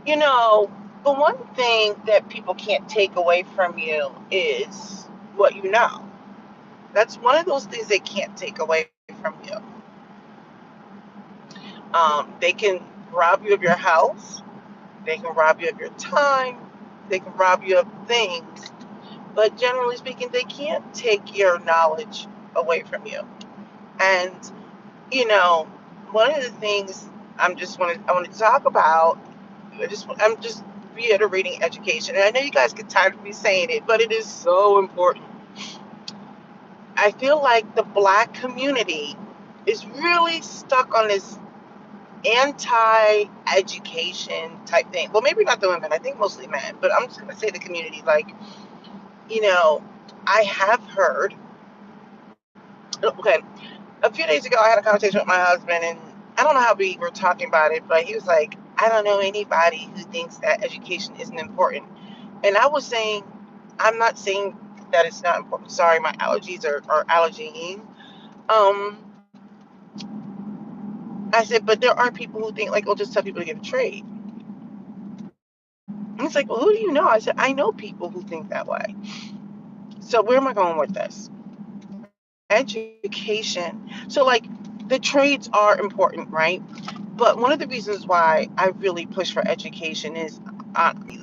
You know, the one thing that people can't take away from you is what you know. That's one of those things they can't take away from you. They can rob you of your health, they can rob you of your time, they can rob you of things, but generally speaking, they can't take your knowledge away from you. And you know, one of the things I want to talk about. I'm just reiterating education, and I know you guys get tired of me saying it, but it is so important. I feel like the Black community is really stuck on this anti-education type thing. Well, maybe not the women. I think mostly men, but I'm just gonna say the community. Like, you know, I have heard. Okay, a few days ago, I had a conversation with my husband, and I don't know how we were talking about it, but he was like, "I don't know anybody who thinks that education isn't important." And I was saying, I'm not saying that it's not important. Sorry, my allergies are allergying. Um, I said, but there are people who think like, "Oh, just tell people to get a trade." And he's like, "Well, who do you know?" I said, "I know people who think that way." So where am I going with this? Education. So like, the trades are important, right? But one of the reasons why I really push for education is,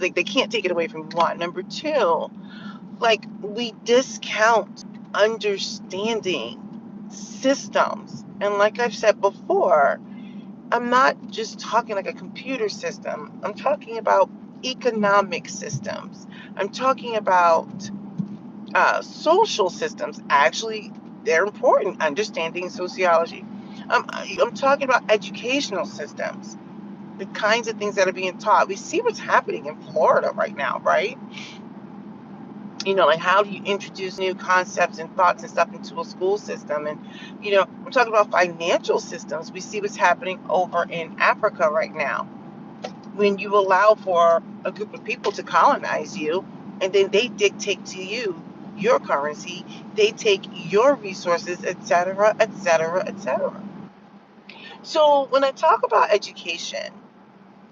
like, they can't take it away from you. One. Number two, like, we discount understanding systems. And like I've said before, I'm not just talking like a computer system. I'm talking about economic systems. I'm talking about social systems. Actually, they're important. Understanding sociology. I'm talking about educational systems, the kinds of things that are being taught. We see what's happening in Florida right now, right? Like, how do you introduce new concepts and thoughts and stuff into a school system? And, I'm talking about financial systems. We see what's happening over in Africa right now. When you allow for a group of people to colonize you, and then they dictate to you your currency, they take your resources, etc., etc., etc. So when I talk about education,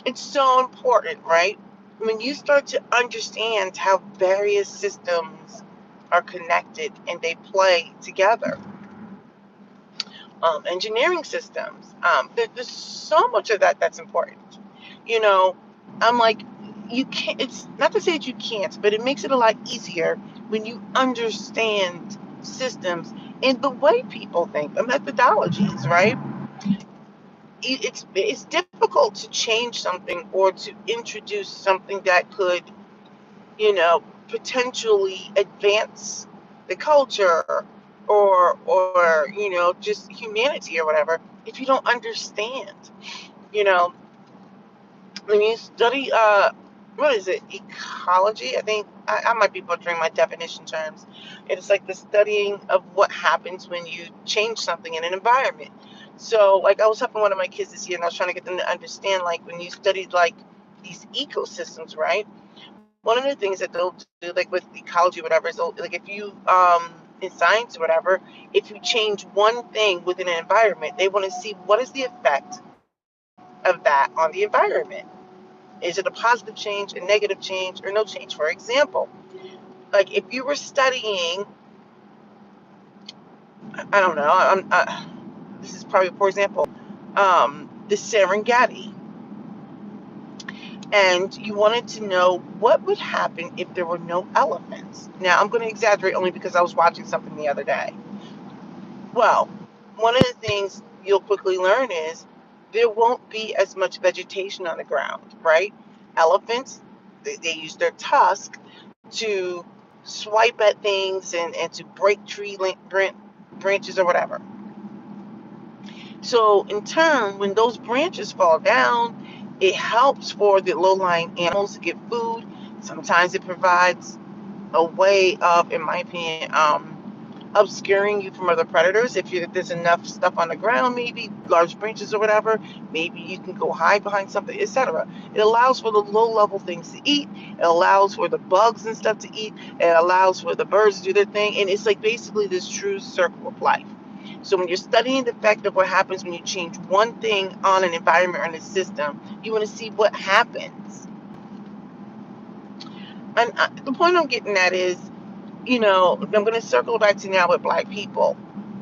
it's so important, right? When you start to understand how various systems are connected and they play together, engineering systems, there's so much of that that's important. You know, I'm like, you can't, it's not to say that you can't, but it makes it a lot easier when you understand systems and the way people think, the methodologies, right? It's difficult to change something or to introduce something that could, potentially advance the culture or just humanity or whatever if you don't understand. You know, when you study what is it, ecology? I think I might be butchering my definition terms. It's like the studying of what happens when you change something in an environment. So, like, I was helping one of my kids this year, and I was trying to get them to understand, like, when you studied like these ecosystems, right? One of the things that they'll do, like with ecology or whatever, is like, if you in science or whatever, if you change one thing within an environment, they want to see what is the effect of that on the environment. Is it a positive change, a negative change, or no change? For example, like if you were studying, I don't know, this is probably a poor example, the Serengeti, and you wanted to know what would happen if there were no elephants. Now, I'm going to exaggerate only because I was watching something the other day. Well, one of the things you'll quickly learn is there won't be as much vegetation on the ground, right? Elephants, they use their tusk to swipe at things and to break branches or whatever. So, in turn, when those branches fall down, it helps for the low-lying animals to get food. Sometimes it provides a way of, in my opinion, obscuring you from other predators. If there's enough stuff on the ground, maybe large branches or whatever, maybe you can go hide behind something, etc. It allows for the low-level things to eat. It allows for the bugs and stuff to eat. It allows for the birds to do their thing, and it's like basically this true circle of life. So when you're studying the effect of what happens when you change one thing on an environment or in a system, you want to see what happens. And the point I'm getting at is, I'm going to circle back to now with Black people.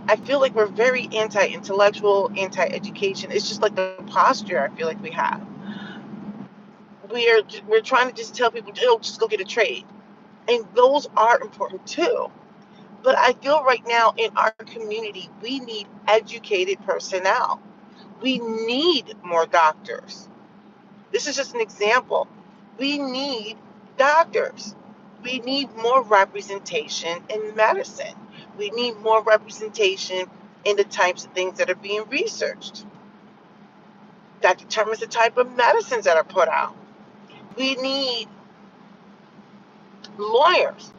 I feel like we're very anti-intellectual, anti-education. It's just like the posture I feel like we have. We're trying to just tell people, oh, just go get a trade. And those are important too. But I feel right now in our community, we need educated personnel. We need more doctors. This is just an example. We need doctors. We need more representation in medicine. We need more representation in the types of things that are being researched. That determines the type of medicines that are put out. We need lawyers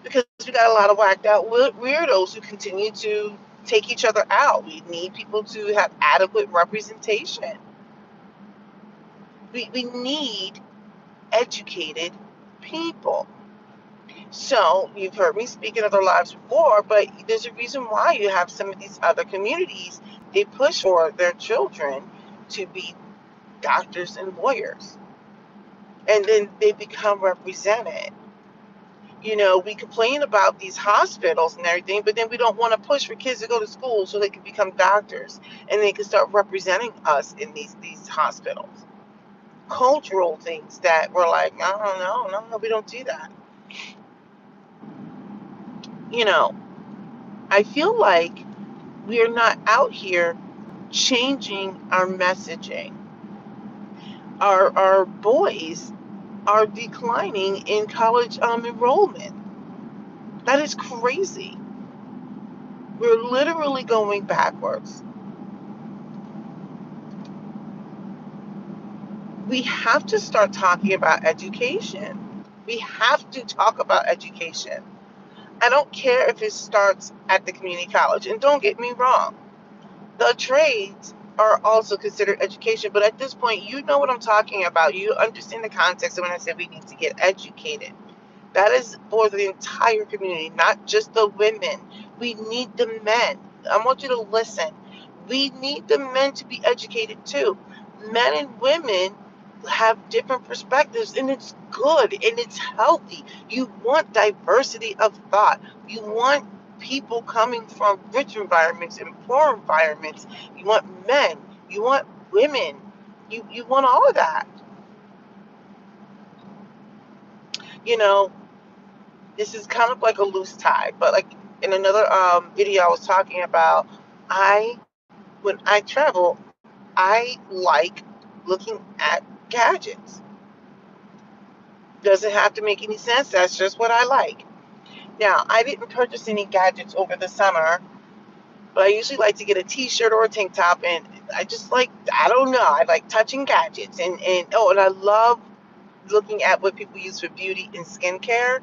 because we got a lot of whacked out weirdos who continue to take each other out. We need people to have adequate representation. We need educated people. So you've heard me speak in other lives before, but there's a reason why you have some of these other communities. They push for their children to be doctors and lawyers, and then they become represented. We complain about these hospitals and everything, but then we don't want to push for kids to go to school so they can become doctors and they can start representing us in these hospitals. Cultural things that we're like, no, we don't do that. You know, I feel like we are not out here changing our messaging. Our boys are declining in college enrollment. That is crazy. We're literally going backwards. We have to start talking about education. We have to talk about education. I don't care if it starts at the community college. And don't get me wrong, the trades are also considered education. But at this point, you know what I'm talking about. You understand the context of when I said we need to get educated. That is for the entire community, not just the women. We need the men. I want you to listen. We need the men to be educated too. Men and women have different perspectives, and it's good and it's healthy. You want diversity of thought. You want people coming from rich environments and poor environments. You want men. You want women. You want all of that. You know, this is kind of like a loose tie, but like in another video I was talking about, I when I travel, I like looking at gadgets. Doesn't have to make any sense. That's just what I like. Now, I didn't purchase any gadgets over the summer, but I usually like to get a t-shirt or a tank top, and I just like, I don't know, I like touching gadgets, and I love looking at what people use for beauty and skincare.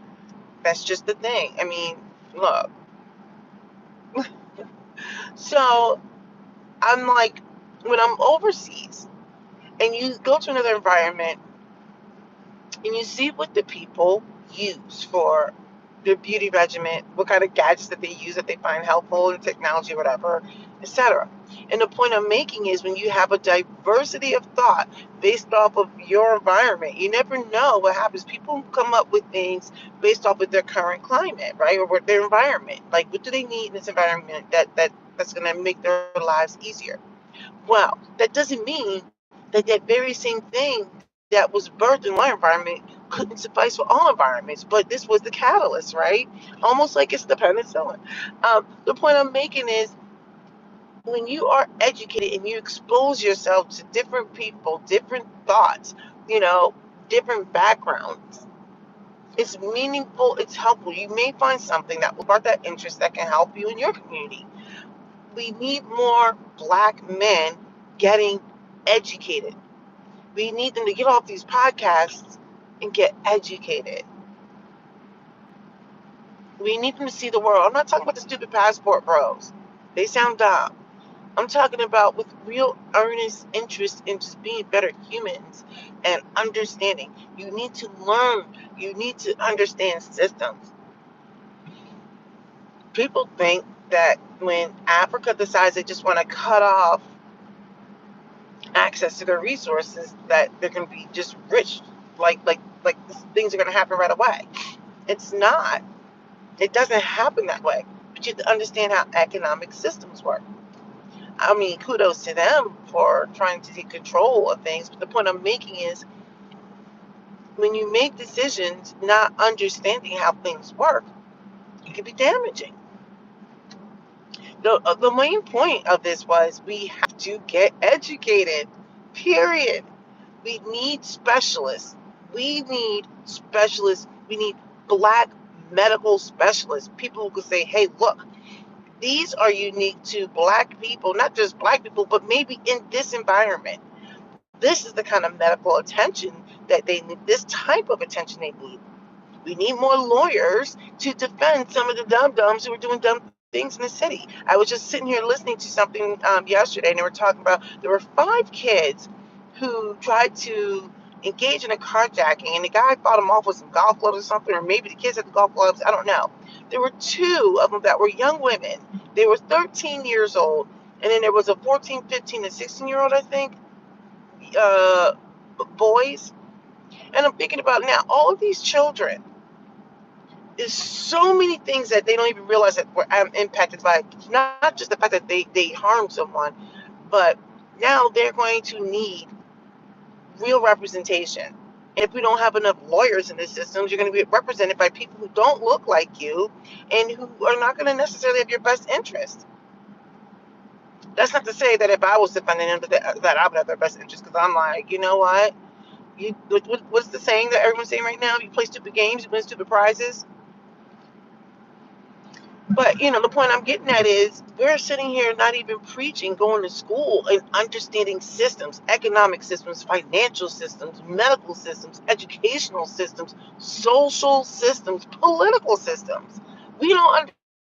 That's just the thing. I mean, look. So I'm like, when I'm overseas and you go to another environment and you see what the people use for their beauty regimen, what kind of gadgets that they use that they find helpful in technology, whatever, etc. And the point I'm making is when you have a diversity of thought based off of your environment, you never know what happens. People come up with things based off of their current climate, right, or what their environment. Like, what do they need in this environment that's going to make their lives easier? Well, that doesn't mean that that very same thing that was birthed in one environment couldn't suffice for all environments, but this was the catalyst, right? Almost like it's the penicillin. The point I'm making is when you are educated and you expose yourself to different people, different thoughts, you know, different backgrounds, it's meaningful, it's helpful. You may find something that will spark that interest that can help you in your community. We need more Black men getting educated. We need them to get off these podcasts and get educated. We need them to see the world. I'm not talking about the stupid passport bros. They sound dumb. I'm talking about with real earnest interest in just being better humans and understanding. You need to learn. You need to understand systems. People think that when Africa decides they just want to cut off access to their resources, that they're going to be just rich, like things are going to happen right away. It's not. It doesn't happen that way. But you have to understand how economic systems work. I mean, kudos to them for trying to take control of things. But the point I'm making is when you make decisions not understanding how things work, it can be damaging. The main point of this was we have to get educated, period. We need specialists. We need specialists. We need Black medical specialists, people who could say, hey, look, these are unique to Black people, not just Black people, but maybe in this environment. This is the kind of medical attention that they need, this type of attention they need. We need more lawyers to defend some of the dum-dums who are doing dumb things in the city. I was just sitting here listening to something yesterday, and they were talking about there were 5 kids who tried to engage in a carjacking, and the guy fought them off with some golf clubs or something, or maybe the kids had the golf clubs, I don't know. There were 2 of them that were young women. They were 13 years old, and then there was a 14, 15, and 16-year-old, I think, boys. And I'm thinking about now, all of these children, there's so many things that they don't even realize that were impacted by, not just the fact that they harmed someone, but now they're going to need real representation. And if we don't have enough lawyers in the systems, you're going to be represented by people who don't look like you and who are not going to necessarily have your best interest. That's not to say that if I was defending them, that I would have their best interest, because I'm like, you know what? What's the saying that everyone's saying right now? You play stupid games, you win stupid prizes. But, the point I'm getting at is we're sitting here not even preaching, going to school and understanding systems, economic systems, financial systems, medical systems, educational systems, social systems, political systems. We don't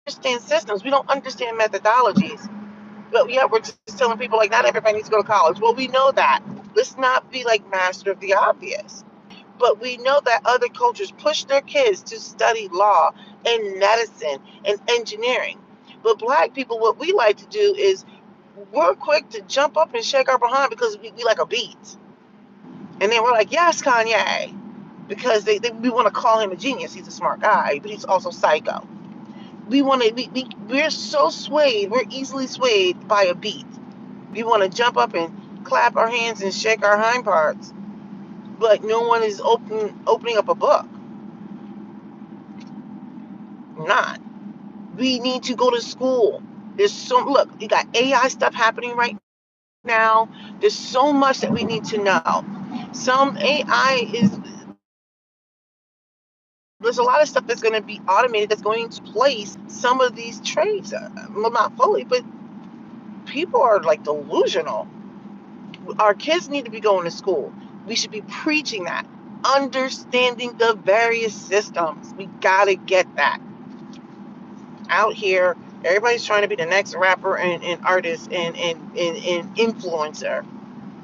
understand systems. We don't understand methodologies. But yeah, we're just telling people like not everybody needs to go to college. Well, we know that. Let's not be like master of the obvious. But we know that other cultures push their kids to study law and medicine and engineering. But Black people, what we like to do is we're quick to jump up and shake our behind because we like a beat. And then we're like, yes, Kanye. Because we want to call him a genius. He's a smart guy, but he's also psycho. We're so swayed. We're easily swayed by a beat. We want to jump up and clap our hands and shake our hind parts. But no one is opening up a book. Not. We need to go to school. Look, you got AI stuff happening right now. There's so much that we need to know. Some AI there's a lot of stuff that's going to be automated that's going to place some of these trades. Well, not fully, but people are like delusional. Our kids need to be going to school. We should be preaching that, understanding the various systems. We got to get that out here. Everybody's trying to be the next rapper and artist and influencer.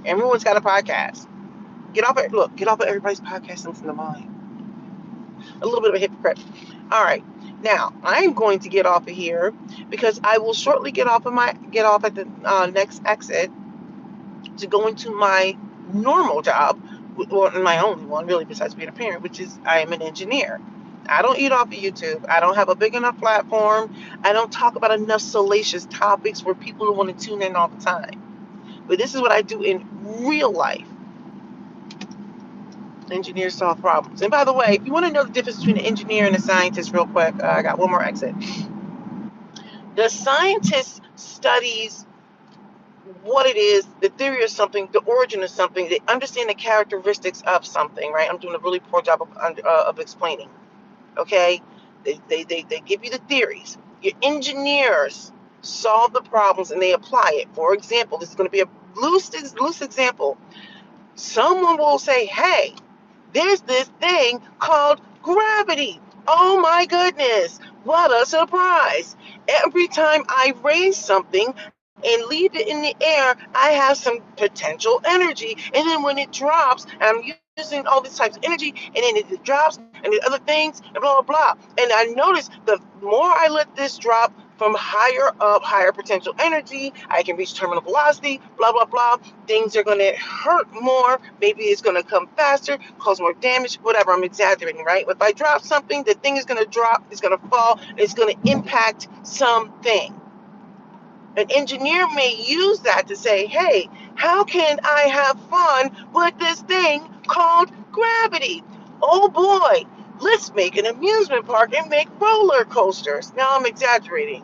Everyone's got a podcast. Get off of everybody's podcast and listen to mine. A little bit of a hypocrite. All right. Now I'm going to get off of here because I will shortly get off at the next exit to go into my normal job, well, my only one really besides being a parent, which is I am an engineer. I don't eat off of YouTube. I don't have a big enough platform. I don't talk about enough salacious topics for people who want to tune in all the time. But this is what I do in real life. Engineers solve problems. And by the way, if you want to know the difference between an engineer and a scientist real quick, I got one more exit. The scientist studies what it is, the theory of something, the origin of something. They understand the characteristics of something, right? I'm doing a really poor job of explaining. Okay? They give you the theories. Your engineers solve the problems and they apply it. For example, this is going to be a loose example. Someone will say, hey, there's this thing called gravity. Oh my goodness, what a surprise. Every time I raise something and leave it in the air, I have some potential energy. And then when it drops, I'm using all these types of energy, and then it drops, and the other things, and blah, blah, blah. And I notice the more I let this drop, from higher up, higher potential energy. I can reach terminal velocity, blah, blah, blah. Things are going to hurt more. Maybe it's going to come faster, cause more damage, whatever. I'm exaggerating, right? If I drop something, the thing is going to drop, it's going to fall, it's going to impact something. An engineer may use that to say, hey, how can I have fun with this thing called gravity? Oh boy, let's make an amusement park and make roller coasters. Now I'm exaggerating.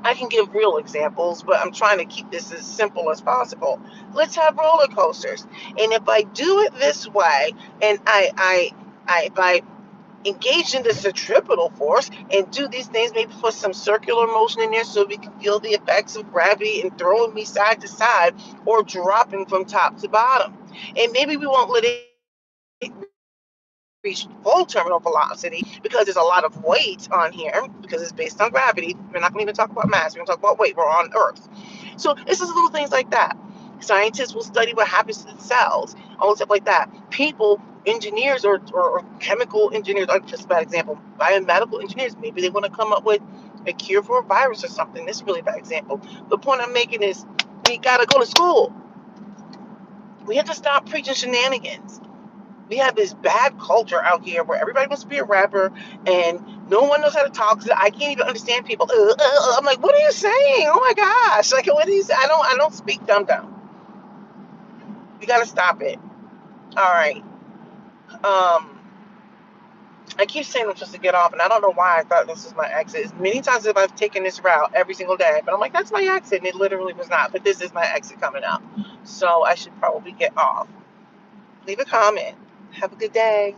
I can give real examples, but I'm trying to keep this as simple as possible. Let's have roller coasters. And if I do it this way, and if I engage in the centripetal force and do these things, maybe put some circular motion in there so we can feel the effects of gravity and throwing me side to side or dropping from top to bottom. And maybe we won't let it reach full terminal velocity because there's a lot of weight on here because it's based on gravity. We're not going to even talk about mass. We're going to talk about weight. We're on Earth. So it's just little things like that. Scientists will study what happens to the cells, all stuff like that. People, engineers or chemical engineers, just a bad example, biomedical engineers, maybe they want to come up with a cure for a virus or something. This is a really bad example. The point I'm making is we got to go to school. We have to stop preaching shenanigans. We have this bad culture out here where everybody wants to be a rapper and no one knows how to talk. I can't even understand people. I'm like, what are you saying? Oh my gosh! Like, what is? I don't speak dumb. We gotta stop it. All right. I keep saying I'm supposed to get off, and I don't know why I thought this was my exit. Many times I've taken this route every single day, but I'm like, that's my exit, and it literally was not. But this is my exit coming up, so I should probably get off. Leave a comment. Have a good day.